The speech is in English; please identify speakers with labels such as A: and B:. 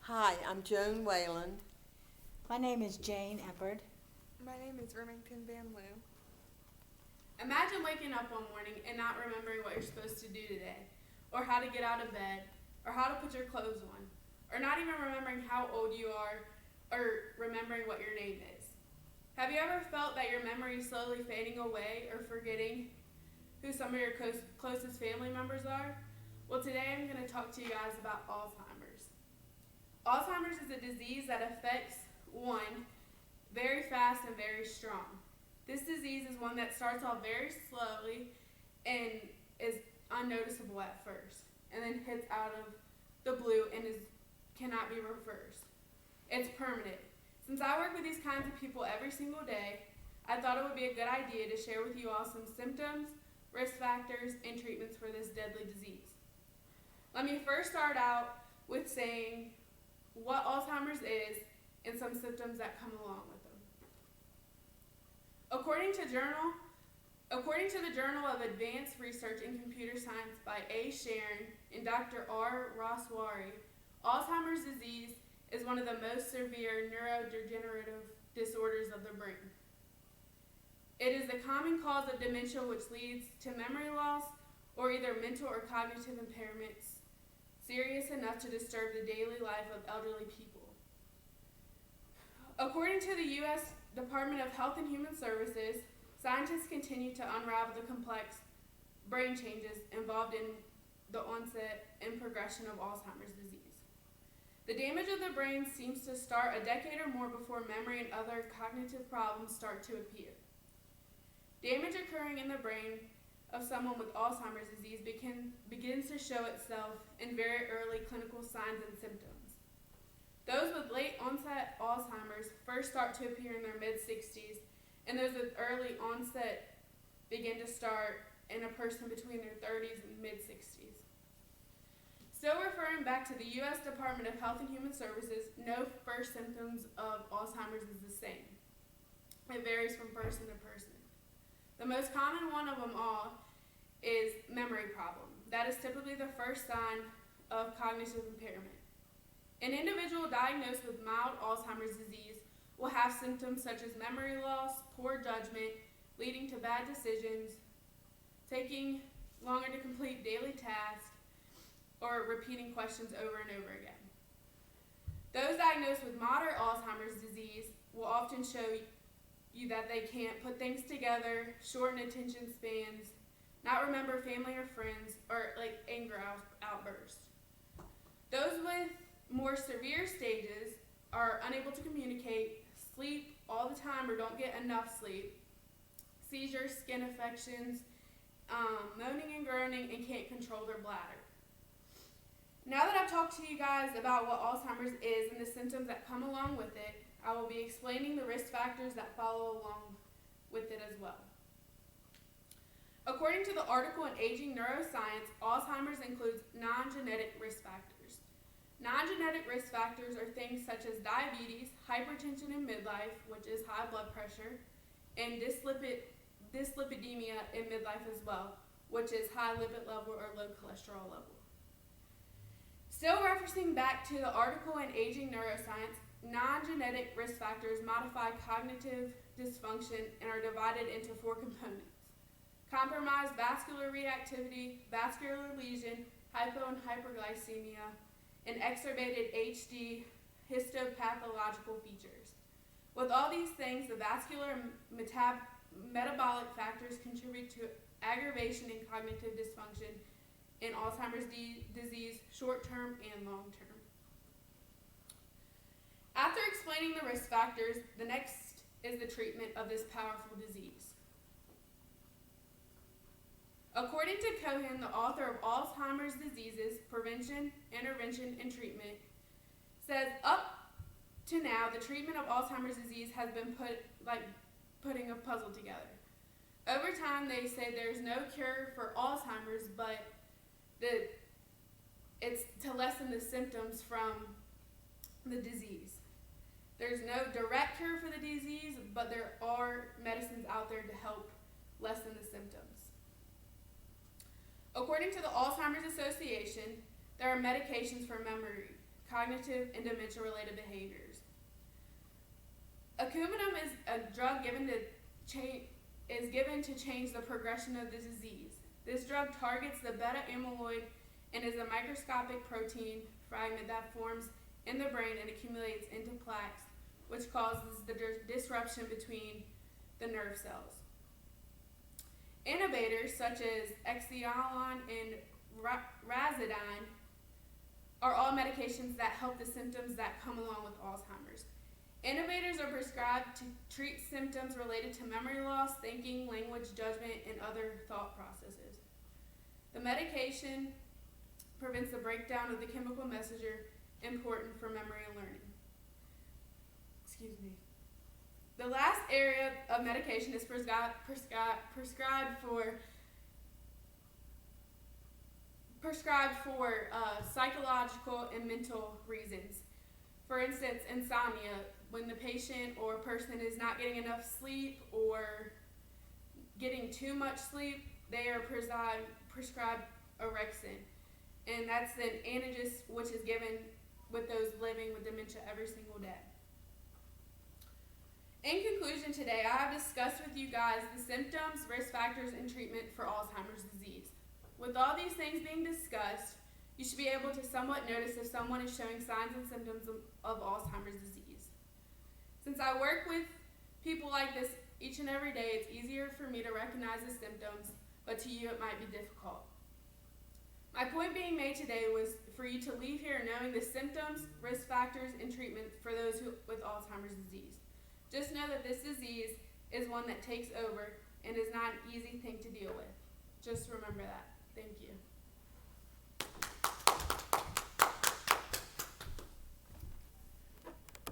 A: Hi, I'm Joan Whalen.
B: My name is Jane Eppard.
C: My name is Remington Van Loo.
D: Imagine waking up one morning and not remembering what you're supposed to do today, or how to get out of bed, or how to put your clothes on, or not even remembering how old you are, or remembering what your name is. Have you ever felt that your memory is slowly fading away or forgetting who some of your closest family members are? Well, today I'm going to talk to you guys about Alzheimer's. Alzheimer's is a disease that affects one very fast and very strong. This disease is one that starts off very slowly and is unnoticeable at first, and then hits out of the blue and cannot be reversed. It's permanent. Since I work with these kinds of people every single day, I thought it would be a good idea to share with you all some symptoms, risk factors, and treatments for this deadly disease. Let me first start out with saying what Alzheimer's is and some symptoms that come along with them. According to the Journal of Advanced Research in Computer Science by A. Sharon and Dr. R. Roswari, Alzheimer's disease is one of the most severe neurodegenerative disorders of the brain. It is the common cause of dementia, which leads to memory loss or either mental or cognitive impairments serious enough to disturb the daily life of elderly people. According to the U.S. Department of Health and Human Services, scientists continue to unravel the complex brain changes involved in the onset and progression of Alzheimer's disease. The damage of the brain seems to start a decade or more before memory and other cognitive problems start to appear. Damage occurring in the brain of someone with Alzheimer's disease begins to show itself in very early clinical signs and symptoms. Those with late onset Alzheimer's first start to appear in their mid-60s, and those with early onset begin to start in a person between their 30s and mid-60s. Still referring back to the U.S. Department of Health and Human Services, no first symptoms of Alzheimer's is the same. It varies from person to person. The most common one of them all is memory problem. That is typically the first sign of cognitive impairment. An individual diagnosed with mild Alzheimer's disease will have symptoms such as memory loss, poor judgment, leading to bad decisions, taking longer to complete daily tasks, or repeating questions over and over again. Those diagnosed with moderate Alzheimer's disease will often show you that they can't put things together, shorten attention spans, not remember family or friends, or like anger outbursts. Those with more severe stages are unable to communicate, sleep all the time or don't get enough sleep, seizures, skin infections, moaning and groaning, and can't control their bladder. Now that I've talked to you guys about what Alzheimer's is and the symptoms that come along with it, I will be explaining the risk factors that follow along with it as well. According to the article in Aging Neuroscience, Alzheimer's includes non-genetic risk factors. Non-genetic risk factors are things such as diabetes, hypertension in midlife, which is high blood pressure, and dyslipidemia in midlife as well, which is high lipid level or low cholesterol level. Still referencing back to the article in Aging Neuroscience, non-genetic risk factors modify cognitive dysfunction and are divided into four components: compromised vascular reactivity, vascular lesion, hypo and hyperglycemia, and exacerbated HD histopathological features. With all these things, the vascular and metabolic factors contribute to aggravation and cognitive dysfunction in Alzheimer's disease, short-term and long-term. After explaining the risk factors, the next is the treatment of this powerful disease. According to Cohen, the author of Alzheimer's Diseases, Prevention, Intervention, and Treatment, says up to now, the treatment of Alzheimer's disease has been putting a puzzle together. Over time, they say there's no cure for Alzheimer's, but it's to lessen the symptoms from the disease. There's no direct cure for the disease, but there are medicines out there to help lessen the symptoms. According to the Alzheimer's Association, there are medications for memory, cognitive, and dementia-related behaviors. Acuminum is a drug given to change the progression of the disease. This drug targets the beta amyloid and is a microscopic protein fragment that forms in the brain and accumulates into plaques, which causes the disruption between the nerve cells. Innovators such as Excialon and Razidine are all medications that help the symptoms that come along with Alzheimer's. Innovators are prescribed to treat symptoms related to memory loss, thinking, language, judgment, and other thought processes. The medication prevents the breakdown of the chemical messenger important for memory and learning. The last area of medication is prescribed for psychological and mental reasons. For instance, insomnia, when the patient or person is not getting enough sleep or getting too much sleep, they are prescribed orexin. And that's an analgesic which is given with those living with dementia every single day. In conclusion today, I have discussed with you guys the symptoms, risk factors, and treatment for Alzheimer's disease. With all these things being discussed, you should be able to somewhat notice if someone is showing signs and symptoms of Alzheimer's disease. Since I work with people like this each and every day, it's easier for me to recognize the symptoms, but to you it might be difficult. My point being made today was for you to leave here knowing the symptoms, risk factors, and treatment for those with Alzheimer's disease. Just know that this disease is one that takes over and is not an easy thing to deal with. Just remember that. Thank you.